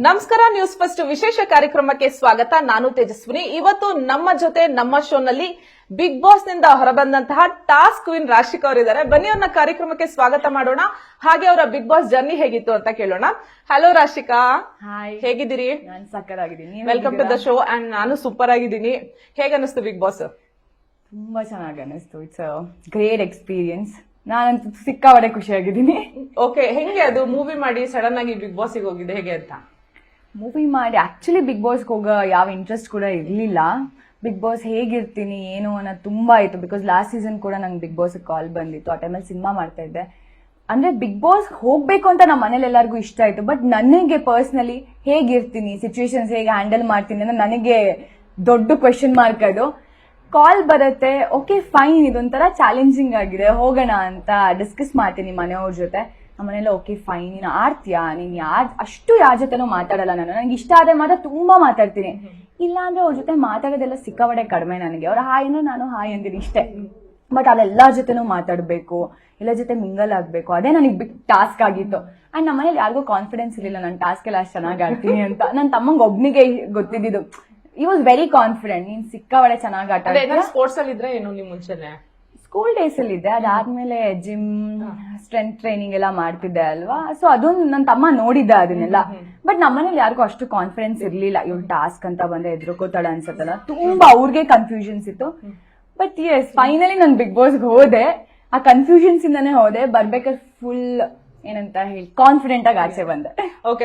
ನಮಸ್ಕಾರ, news first ವಿಶೇಷ ಕಾರ್ಯಕ್ರಮಕ್ಕೆ ಸ್ವಾಗತ. ನಾನು ತೇಜಸ್ವಿನಿ. ಇವತ್ತು ನಮ್ಮ ಜೊತೆ ನಮ್ಮ ಶೋನಲ್ಲಿ ಬಿಗ್ ಬಾಸ್ ನಿಂದ ಹೊರಬಂದಂತಹ ಟಾಸ್ಕ್ ವಿನ್ ರಾಶಿಕಾ ಅವರಿದ್ದಾರೆ. ಬನ್ನಿ ಅವ್ರನ್ನ ಕಾರ್ಯಕ್ರಮಕ್ಕೆ ಸ್ವಾಗತ ಮಾಡೋಣ, ಹಾಗೆ ಅವರ ಬಿಗ್ ಬಾಸ್ ಜರ್ನಿ ಹೇಗಿತ್ತು ಅಂತ ಕೇಳೋಣ. ಹಲೋ ರಾಶಿಕಾ, ಹಾಯ್, ಹೇಗಿದ್ದೀರಿ? ನಾನು ಸಕ್ಕತ್ತಾಗಿದ್ದೀನಿ. Welcome to the show. And ನಾನು ಸೂಪರ್ ಆಗಿದ್ದೀನಿ. ಹೇಗ ಅನಿಸ್ತು ಬಿಗ್ ಬಾಸ್? ತುಂಬಾ ಚೆನ್ನಾಗಿ ಅನಿಸ್ತು. It's a great experience. ನಾನಂತೂ ಸಿಕ್ಕಾಪಟ್ಟೆ ಖುಷಿಯಾಗಿದ್ದೀನಿ. ಓಕೆ, ಹೆಂಗೆ ಅದು ಮೂವಿ ಮಾಡಿ ಸಡನ್ ಆಗಿ ಬಿಗ್ ಬಾಸ್ ಹೋಗಿದೆ ಹೇಗೆ ಅಂತ? ಮೂವಿ ಮಾಡಿ ಆಕ್ಚುಲಿ ಬಿಗ್ ಬಾಸ್ ಹೋಗೋ ಯಾವ ಇಂಟ್ರೆಸ್ಟ್ ಕೂಡ ಇರಲಿಲ್ಲ. ಬಿಗ್ ಬಾಸ್ ಹೇಗಿರ್ತೀನಿ ಏನು ಅನ್ನೋದು ತುಂಬಾ ಆಯ್ತು. ಬಿಕಾಸ್ ಲಾಸ್ಟ್ ಸೀಸನ್ ಕೂಡ ನಂಗೆ ಬಿಗ್ ಬಾಸ್ ಕಾಲ್ ಬಂದಿತ್ತು. ಆ ಟೈಮಲ್ಲಿ ಸಿನಿಮಾ ಮಾಡ್ತಾ ಇದ್ದೆ. ಅಂದ್ರೆ ಬಿಗ್ ಬಾಸ್ ಹೋಗ್ಬೇಕು ಅಂತ ನಮ್ಮ ಮನೇಲಿ ಎಲ್ಲರಿಗೂ ಇಷ್ಟ ಆಯ್ತು. ಬಟ್ ನನಗೆ ಪರ್ಸನಲಿ ಹೇಗಿರ್ತೀನಿ, ಸಿಚುವೇಶನ್ಸ್ ಹೇಗೆ ಹ್ಯಾಂಡಲ್ ಮಾಡ್ತೀನಿ ಅನ್ನೋ ನನಗೆ ದೊಡ್ಡ ಕ್ವೆಶನ್ ಮಾರ್ಕ್. ಅದು ಕಾಲ್ ಬರುತ್ತೆ, ಓಕೆ ಫೈನ್, ಇದೊಂಥರ ಚಾಲೆಂಜಿಂಗ್ ಆಗಿದೆ, ಹೋಗೋಣ ಅಂತ ಡಿಸ್ಕಸ್ ಮಾಡ್ತೀನಿ ಮನೆಯವ್ರ ಜೊತೆ. ನಮ್ಮನೆಲ್ಲ ಓಕೆ ಫೈನ್, ನೀನು ಆಡ್ತೀಯಾ, ನೀನ್ ಯಾರ ಜೊತೆನೂ ಮಾತಾಡಲ್ಲ. ನನಗೆ ಇಷ್ಟ ಆದ್ರೆ ಮಾತ್ರ ತುಂಬಾ ಮಾತಾಡ್ತೀನಿ, ಇಲ್ಲ ಅಂದ್ರೆ ಅವ್ರ ಜೊತೆ ಮಾತಾಡೋದೆಲ್ಲ ಸಿಕ್ಕಾಪಟ್ಟೆ ಕಡಿಮೆ ನನಗೆ. ಅವ್ರ ಹಾಯ್ ಅಂದ್ರೆ ನಾನು ಹಾಯ್ ಅಂತೀನಿ ಇಷ್ಟೇ. ಬಟ್ ಅಲ್ಲೆಲ್ಲರ ಜೊತೆನೂ ಮಾತಾಡ್ಬೇಕು, ಎಲ್ಲ ಜೊತೆ ಮಿಂಗಲ್ ಆಗ್ಬೇಕು, ಅದೇ ನನಗೆ ಬಿಗ್ ಟಾಸ್ಕ್ ಆಗಿತ್ತು. ಅಂಡ್ ನಮ್ಮನೇಲಿ ಯಾರಿಗೂ ಕಾನ್ಫಿಡೆನ್ಸ್ ಇರಲಿಲ್ಲ ನಾನು ಟಾಸ್ಕ್ ಎಲ್ಲ ಅಷ್ಟು ಚೆನ್ನಾಗಿ ಆಡ್ತೀನಿ ಅಂತ. ನನ್ನ ತಮ್ಮಂಗೆ ಒಬ್ನಿಗೆ ಗೊತ್ತಿದ್ದು. ಈ ವಾಸ್ ವೆರಿ ಕಾನ್ಫಿಡೆಂಟ್, ನೀನ್ ಸಿಕ್ಕಾಪಟ್ಟೆ ಚೆನ್ನಾಗಿ ಆಟ. ಸ್ಪೋರ್ಟ್ಸ್ ಅಲ್ಲಿ ಇದ್ರೆ ಏನು ನಿಮ್ ಮುಂಚೆನೆ? ಸ್ಕೂಲ್ ಡೇಸ್ ಅಲ್ಲಿ ಇದ್ದೆ, ಅದಾದ್ಮೇಲೆ ಜಿಮ್, ಸ್ಟ್ರೆಂತ್ ಟ್ರೈನಿಂಗ್ ಎಲ್ಲ ಮಾಡ್ತಿದ್ದೆ ಅಲ್ವಾ. ಸೊ ಅದೊಂದು ನನ್ನ ತಮ್ಮ ನೋಡಿದ್ದ ಅದನ್ನೆಲ್ಲ. ಬಟ್ ನಮ್ಮನೇಲಿ ಯಾರಿಗೂ ಅಷ್ಟು ಕಾನ್ಫಿಡೆನ್ಸ್ ಇರ್ಲಿಲ್ಲ. ಇವ್ಳು ಟಾಸ್ಕ್ ಅಂತ ಬಂದ್ರೆ ಎದ್ರುಕೋತಾಳ ಅನ್ಸತ್ತಲ್ಲ, ತುಂಬಾ ಅವ್ರಿಗೆ ಕನ್ಫ್ಯೂಷನ್ಸ್ ಇತ್ತು. ಬಟ್ ಎಸ್, ಫೈನಲಿ ನಾನು ಬಿಗ್ ಬಾಸ್ಗೆ ಹೋದೆ. ಆ ಕನ್ಫ್ಯೂಷನ್ಸ್ ಇಂದಾನೆ ಹೋದೆ. ಬರ್ಬೇಕಾದ್ರೆ ಫುಲ್ ಏನಂತ ಹೇಳಿ ಕಾನ್ಫಿಡೆಂಟ್ ಆಗಿ ಆಚೆ ಬಂದೆ. ಓಕೆ,